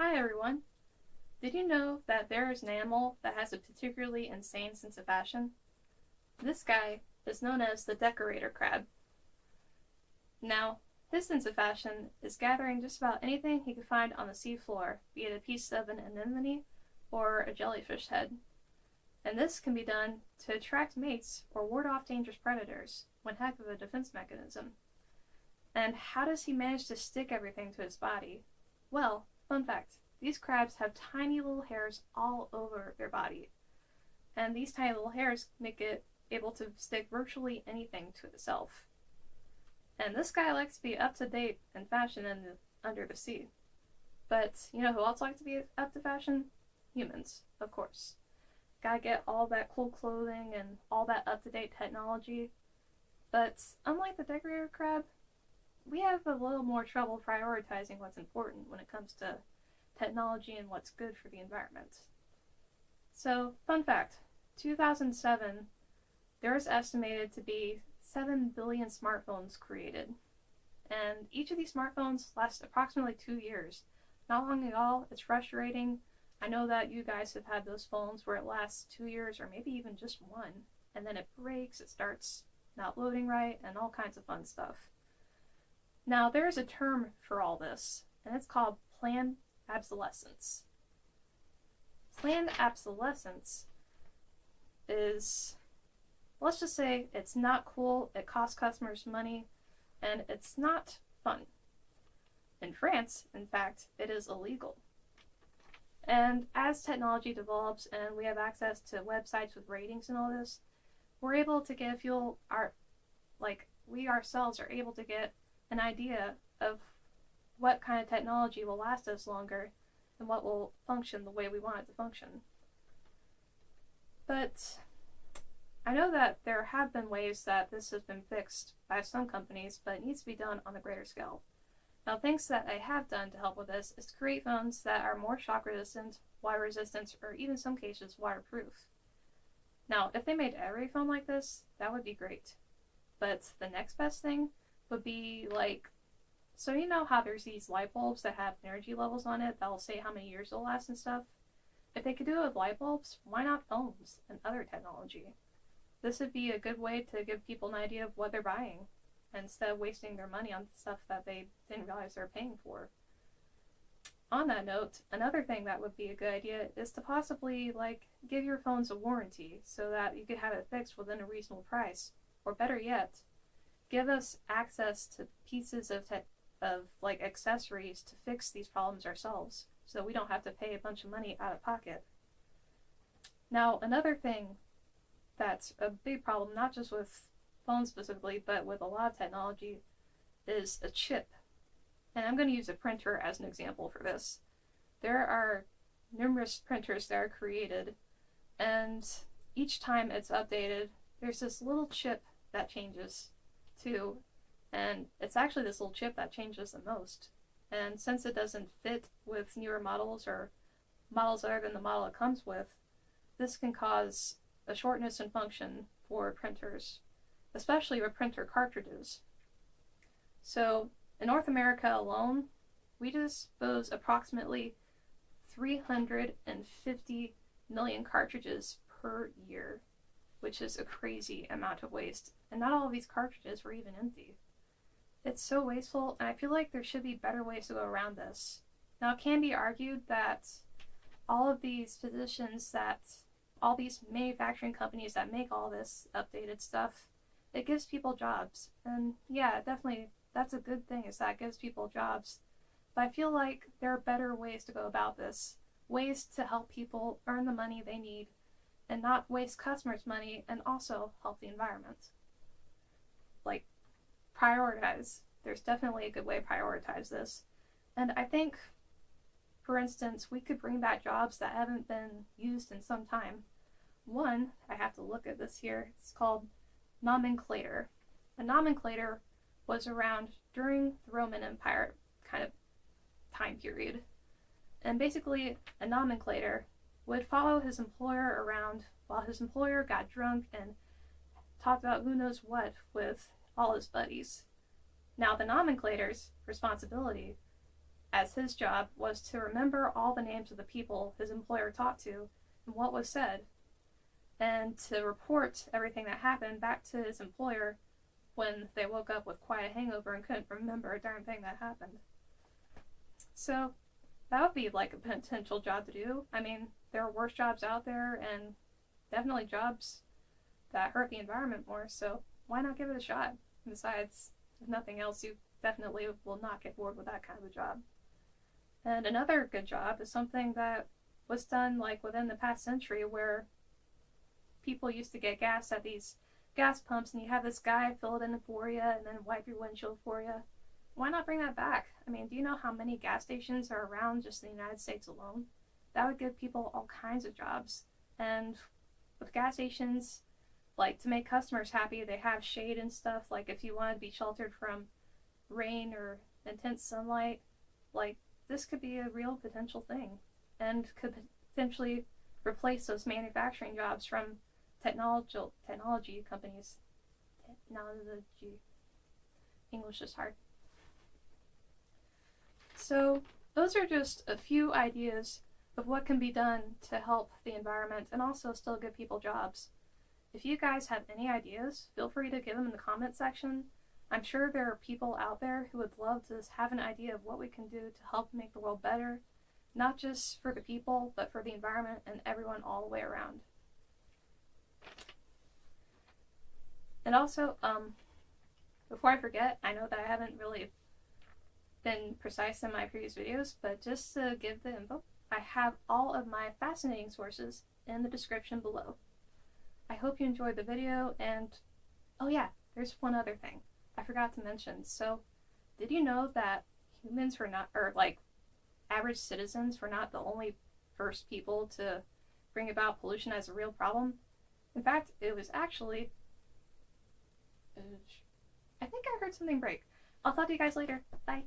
Hi everyone. Did you know that there is an animal that has a particularly insane sense of fashion? This guy is known as the Decorator Crab. Now, his sense of fashion is gathering just about anything he could find on the seafloor, be it a piece of an anemone or a jellyfish head. And this can be done to attract mates or ward off dangerous predators, one heck of a defense mechanism. And how does he manage to stick everything to his body? Well, fun fact, these crabs have tiny little hairs all over their body. And these tiny little hairs make it able to stick virtually anything to itself. And this guy likes to be up to date in fashion and under the sea. But you know who else likes to be up to fashion? Humans, of course. Gotta get all that cool clothing and all that up to date technology. But unlike the decorator crab, we have a little more trouble prioritizing what's important when it comes to technology and what's good for the environment. So, fun fact, 2007, there was estimated to be 7 billion smartphones created. And each of these smartphones lasts approximately 2 years. Not long at all, it's frustrating. I know that you guys have had those phones where it lasts 2 years or maybe even just one, and then it breaks, it starts not loading right, and all kinds of fun stuff. Now, there is a term for all this, and it's called planned obsolescence. Planned obsolescence is, let's just say, it's not cool, it costs customers money, and it's not fun. In France, in fact, it is illegal. And as technology develops and we have access to websites with ratings and all this, we're able to get we ourselves are able to get an idea of what kind of technology will last us longer and what will function the way we want it to function. But I know that there have been ways that this has been fixed by some companies, but it needs to be done on a greater scale. Now, things that I have done to help with this is to create phones that are more shock resistant, water resistant, or even in some cases waterproof. Now, if they made every phone like this, that would be great. But the next best thing would be so you know how there's these light bulbs that have energy levels on it that'll say how many years they'll last and stuff? If they could do it with light bulbs, why not phones and other technology? This would be a good way to give people an idea of what they're buying instead of wasting their money on stuff that they didn't realize they're paying for. On that note, another thing that would be a good idea is to possibly give your phones a warranty so that you could have it fixed within a reasonable price. Or better yet, give us access to pieces of accessories to fix these problems ourselves, so we don't have to pay a bunch of money out of pocket. Now, another thing that's a big problem, not just with phones specifically, but with a lot of technology, is a chip. And I'm going to use a printer as an example for this. There are numerous printers that are created, and each time it's updated, there's this little chip that changes too. And it's actually this little chip that changes the most. And since it doesn't fit with newer models or models other than the model it comes with, this can cause a shortness in function for printers, especially with printer cartridges. So in North America alone, we dispose approximately 350 million cartridges per year, which is a crazy amount of waste. And not all of these cartridges were even empty. It's so wasteful, and I feel like there should be better ways to go around this. Now, it can be argued that all of these all these manufacturing companies that make all this updated stuff, it gives people jobs. And yeah, definitely, that's a good thing, is that it gives people jobs. But I feel like there are better ways to go about this. Ways to help people earn the money they need and not waste customers' money and also help the environment. Prioritize. There's definitely a good way to prioritize this. And I think, for instance, we could bring back jobs that haven't been used in some time. One, I have to look at this here, it's called nomenclator. A nomenclator was around during the Roman Empire kind of time period. And basically, a nomenclator would follow his employer around while his employer got drunk and talked about who knows what with all his buddies. Now, the nomenclator's responsibility as his job was to remember all the names of the people his employer talked to and what was said, and to report everything that happened back to his employer when they woke up with quite a hangover and couldn't remember a darn thing that happened. So that would be like a potential job to do. I mean, there are worse jobs out there, and definitely jobs that hurt the environment more, so why not give it a shot? Besides, if nothing else, you definitely will not get bored with that kind of a job. And another good job is something that was done like within the past century, where people used to get gas at these gas pumps, and you have this guy fill it in for you and then wipe your windshield for you. Why not bring that back? I mean, do you know how many gas stations are around just in the United States alone? That would give people all kinds of jobs. And with gas stations, like, to make customers happy, they have shade and stuff. Like, if you want to be sheltered from rain or intense sunlight, like, this could be a real potential thing, and could potentially replace those manufacturing jobs from technology companies. Technology. English is hard. So those are just a few ideas of what can be done to help the environment and also still give people jobs. If you guys have any ideas, feel free to give them in the comment section. I'm sure there are people out there who would love to just have an idea of what we can do to help make the world better, not just for the people, but for the environment and everyone all the way around. And also, before I forget, I know that I haven't really been precise in my previous videos, but just to give the info, I have all of my fascinating sources in the description below. I hope you enjoyed the video, and oh yeah, there's one other thing I forgot to mention. So, did you know that humans were not, or like average citizens were not the only first people to bring about pollution as a real problem? In fact, it was actually, I think I heard something break. I'll talk to you guys later. Bye.